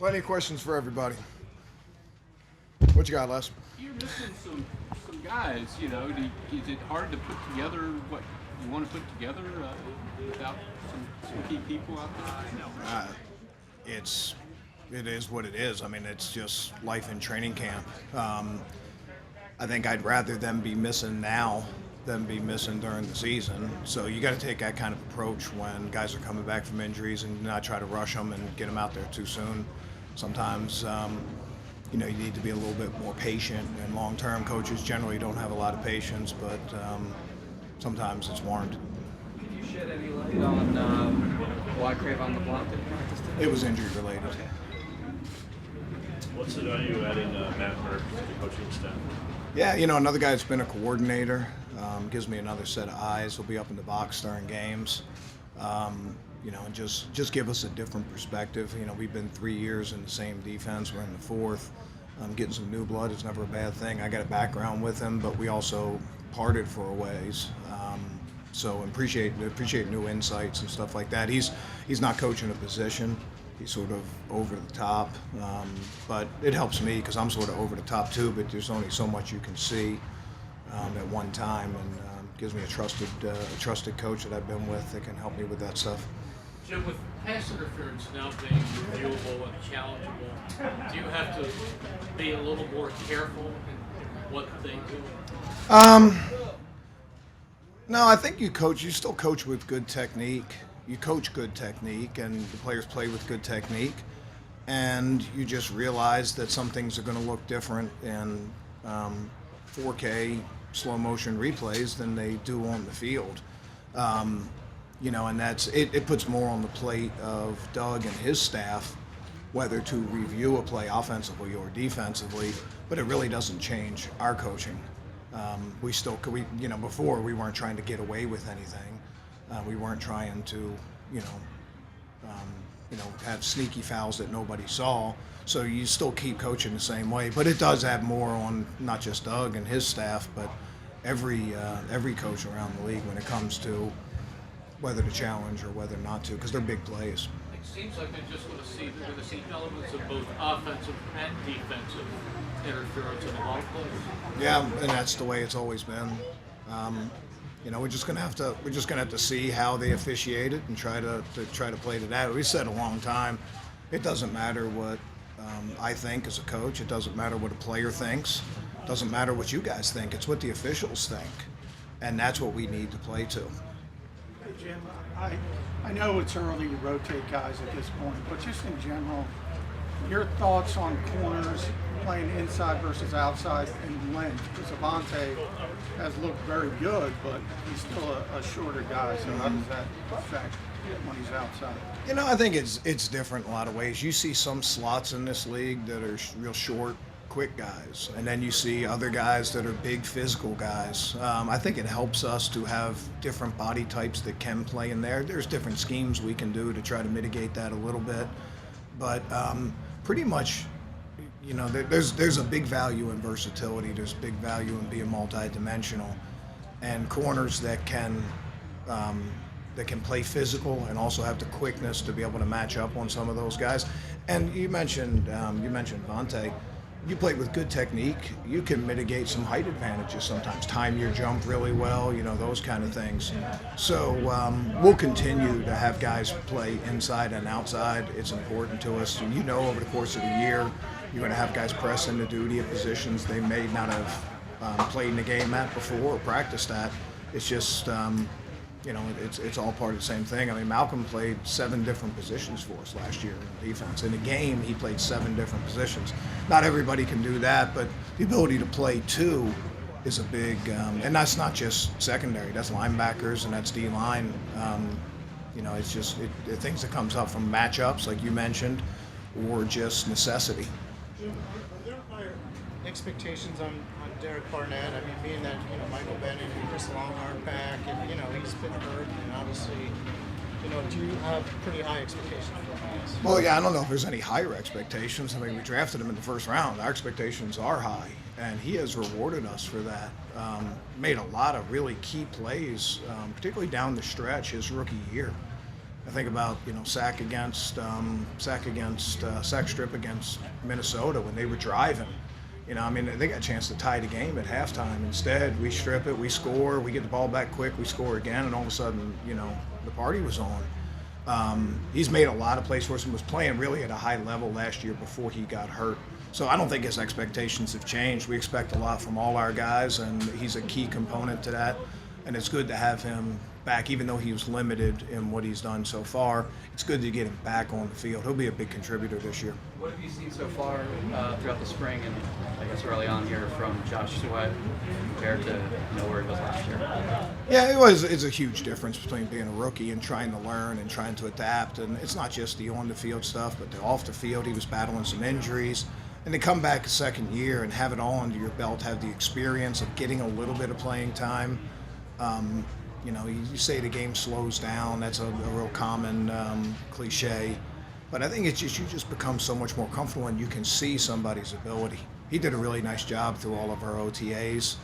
Plenty of questions for everybody. What you got, Les? You're missing some guys. Is it hard to put together what you want to put together without some key people out there? It is what it is. I mean, it's just life in training camp. I think I'd rather them be missing now than be missing during the season. So you got to take that kind of approach when guys are coming back from injuries and not try to rush them and get them out there too soon. Sometimes, you need to be a little bit more patient. And long-term coaches generally don't have a lot of patience, but sometimes it's warranted. Could you shed any light on why cre'von LeBlanc didn't practice today? It was injury related. What's the value adding Matt Murph to the coaching staff? Yeah, another guy that's been a coordinator, gives me another set of eyes. He'll be up in the box during games, and just give us a different perspective. We've been 3 years in the same defense. We're in the fourth. Getting some new blood is never a bad thing. I got a background with him, but we also parted for a ways. So appreciate new insights and stuff like that. He's not coaching a position. He's sort of over the top, but it helps me because I'm sort of over the top too. But there's only so much you can see at one time, and gives me a trusted coach that I've been with that can help me with that stuff. Jim, with pass interference now being reviewable and challengeable, do you have to be a little more careful in what they do? No, I think you still coach with good technique. You coach good technique, and the players play with good technique, and you just realize that some things are going to look different in 4K slow motion replays than they do on the field. And that's it puts more on the plate of Doug and his staff whether to review a play offensively or defensively, but it really doesn't change our coaching. Before we weren't trying to get away with anything. We weren't trying to, have sneaky fouls that nobody saw. So you still keep coaching the same way, but it does have more on not just Doug and his staff, but every coach around the league when it comes to whether to challenge or whether not to, because they're big plays. It seems like they're going to see elements of both offensive and defensive interference in a lot of plays. Yeah, and that's the way it's always been. We're just gonna have to see how they officiate it and try to play to that. We said a long time, it doesn't matter what I think as a coach. It doesn't matter what a player thinks. It doesn't matter what you guys think. It's what the officials think, and that's what we need to play to. Hey Jim, I know it's early to rotate guys at this point, but just in general, your thoughts on corners playing inside versus outside and length, because Avante has looked very good, but he's still a shorter guy, so how does that affect when he's outside? I think it's different in a lot of ways. You see some slots in this league that are real short, quick guys, and then you see other guys that are big physical guys. I think it helps us to have different body types that can play in there. There's different schemes we can do to try to mitigate that a little bit, but pretty much, there's a big value in versatility. There's big value in being multidimensional, and corners that can play physical and also have the quickness to be able to match up on some of those guys. And you mentioned Vontae. You play with good technique, you can mitigate some height advantages sometimes. Time your jump really well, those kind of things. So we'll continue to have guys play inside and outside. It's important to us. And over the course of the year, you're going to have guys press into duty at positions they may not have played in the game at before or practiced at. It's just, it's all part of the same thing. I mean, Malcolm played 7 different positions for us last year in defense. In a game, he played 7 different positions. Not everybody can do that, but the ability to play 2 is a big, and that's not just secondary. That's linebackers and that's D-line. It's just things that comes up from matchups, like you mentioned, or just necessity. Are there higher expectations on Derek Barnett? I mean, being that, Michael Bennett and Chris Longhorn back, and, he's been hurt, and obviously, do you have pretty high expectations for him? Well, yeah, I don't know if there's any higher expectations. I mean, we drafted him in the first round. Our expectations are high, and he has rewarded us for that. Made a lot of really key plays, particularly down the stretch his rookie year. I think about sack strip against Minnesota when they were driving. They got a chance to tie the game at halftime. Instead, we strip it, we score, we get the ball back quick, we score again, and all of a sudden, the party was on. He's made a lot of plays for us and was playing really at a high level last year before he got hurt. So I don't think his expectations have changed. We expect a lot from all our guys, and he's a key component to that. And it's good to have him back, even though he was limited in what he's done so far. It's good to get him back on the field. He'll be a big contributor this year. What have you seen so far throughout the spring and I guess early on here from Josh Sweat compared to where he was last year? Yeah, it's a huge difference between being a rookie and trying to learn and trying to adapt. And it's not just the on-the-field stuff, but the off-the-field. He was battling some injuries. And to come back a second year and have it all under your belt, have the experience of getting a little bit of playing time. You say the game slows down. That's a real common cliche. But I think it's just you just become so much more comfortable and you can see somebody's ability. He did a really nice job through all of our OTAs.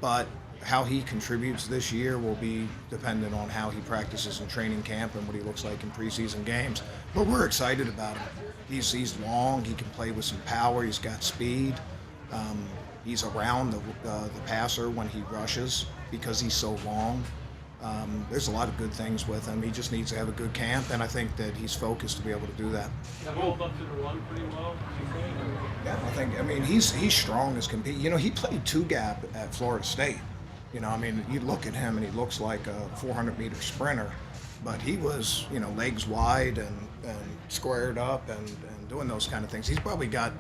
But how he contributes this year will be dependent on how he practices in training camp and what he looks like in preseason games. But we're excited about him. He's long. He can play with some power. He's got speed. He's around the passer when he rushes because he's so long. There's a lot of good things with him. He just needs to have a good camp, and I think that he's focused to be able to do that. Hold up to the run pretty well, you think? Yeah, he's strong as can be. He played two-gap at Florida State. You look at him and he looks like a 400-meter sprinter, but he was, legs wide and squared up and doing those kind of things. He's got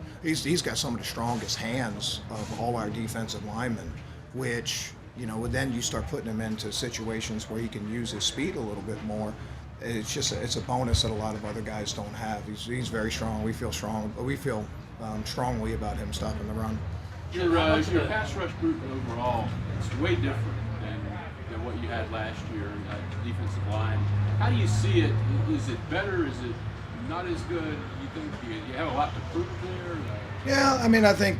some of the strongest hands of all our defensive linemen, which, then you start putting him into situations where he can use his speed a little bit more. It's a bonus that a lot of other guys don't have. He's very strong. We feel strongly about him stopping the run. Your pass rush group overall, it's way different than what you had last year in that defensive line. How do you see it? Is it better? Is it not as good? You think you have a lot to prove there? Yeah, I think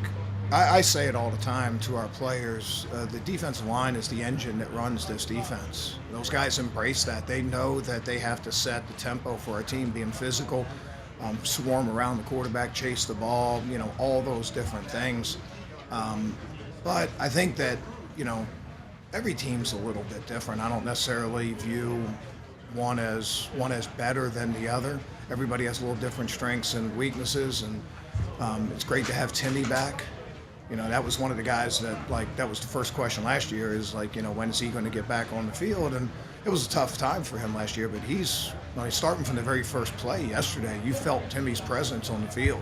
I say it all the time to our players. The defensive line is the engine that runs this defense. Those guys embrace that. They know that they have to set the tempo for our team, being physical, swarm around the quarterback, chase the ball, all those different things. But I think that, every team's a little bit different. I don't necessarily view one as better than the other. Everybody has a little different strengths and weaknesses, and it's great to have Timmy back. That was one of the guys that was the first question last year is when is he going to get back on the field? And it was a tough time for him last year, but he's starting from the very first play yesterday. You felt Timmy's presence on the field.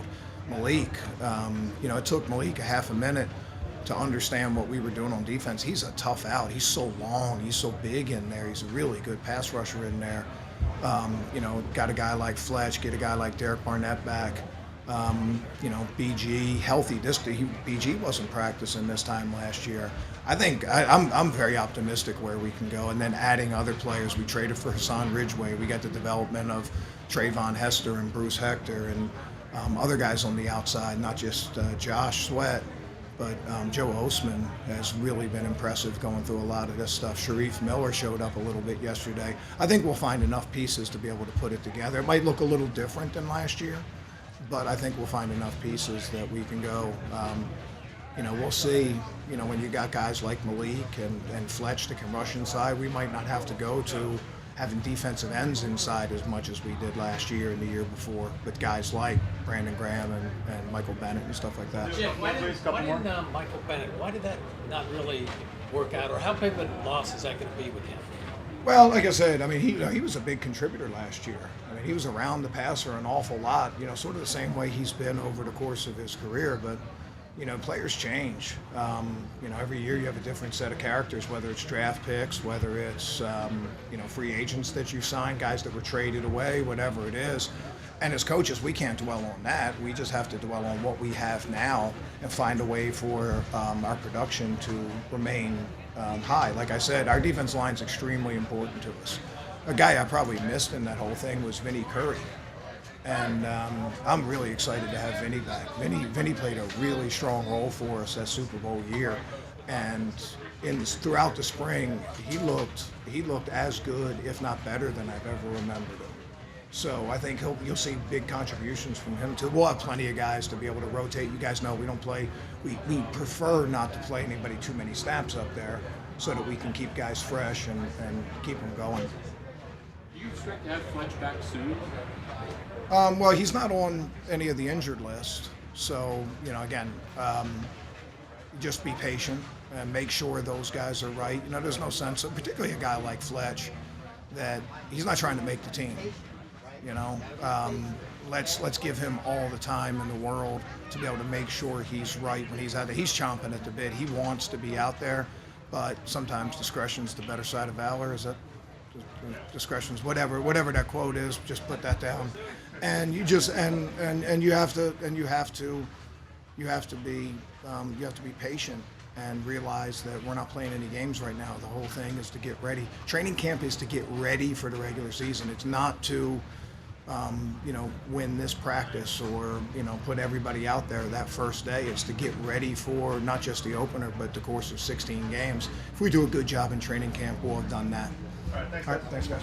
Malik, it took Malik a half a minute to understand what we were doing on defense. He's a tough out. He's so long. He's so big in there. He's a really good pass rusher in there. Got a guy like Fletch, get a guy like Derek Barnett back. BG healthy. BG wasn't practicing this time last year. I think I'm very optimistic where we can go. And then adding other players, we traded for Hassan Ridgeway. We got the development of Trayvon Hester and Bruce Hector and other guys on the outside, not just Josh Sweat, but Joe Osman has really been impressive going through a lot of this stuff. Sharif Miller showed up a little bit yesterday. I think we'll find enough pieces to be able to put it together. It might look a little different than last year, but I think we'll find enough pieces that we can go. We'll see. When you got guys like Malik and Fletch that can rush inside, we might not have to go to having defensive ends inside as much as we did last year and the year before with guys like Brandon Graham and Michael Bennett and stuff like that. Jim, why didn't Michael Bennett, why did that not really work out, or how big of a loss is that going to be with him? Well, like I said, he was a big contributor last year. He was around the passer an awful lot, sort of the same way he's been over the course of his career. But, players change. Every year you have a different set of characters, whether it's draft picks, whether it's, free agents that you sign, guys that were traded away, whatever it is. And as coaches, we can't dwell on that. We just have to dwell on what we have now and find a way for our production to remain high. Like I said, our defense line is extremely important to us. A guy I probably missed in that whole thing was Vinny Curry. And I'm really excited to have Vinny back. Vinny played a really strong role for us that Super Bowl year. And, throughout the spring, he looked as good, if not better, than I've ever remembered him. So I think you'll see big contributions from him too. We'll have plenty of guys to be able to rotate. You guys know we don't play. We prefer not to play anybody too many snaps up there, so that we can keep guys fresh and keep them going. Do you expect to have Fletch back soon? Well, he's not on any of the injured list, so again, just be patient and make sure those guys are right. There's no sense, particularly a guy like Fletch, that he's not trying to make the team. Let's give him all the time in the world to be able to make sure he's right when he's out there. He's chomping at the bit. He wants to be out there, but sometimes discretion's the better side of valor. Is that discretion's whatever that quote is? Just put that down, and you just and you have to be patient and realize that we're not playing any games right now. The whole thing is to get ready. Training camp is to get ready for the regular season. It's not to win this practice or, put everybody out there that first day. It's to get ready for not just the opener, but the course of 16 games. If we do a good job in training camp, we'll have done that. All right, thanks. All right, thanks, guys.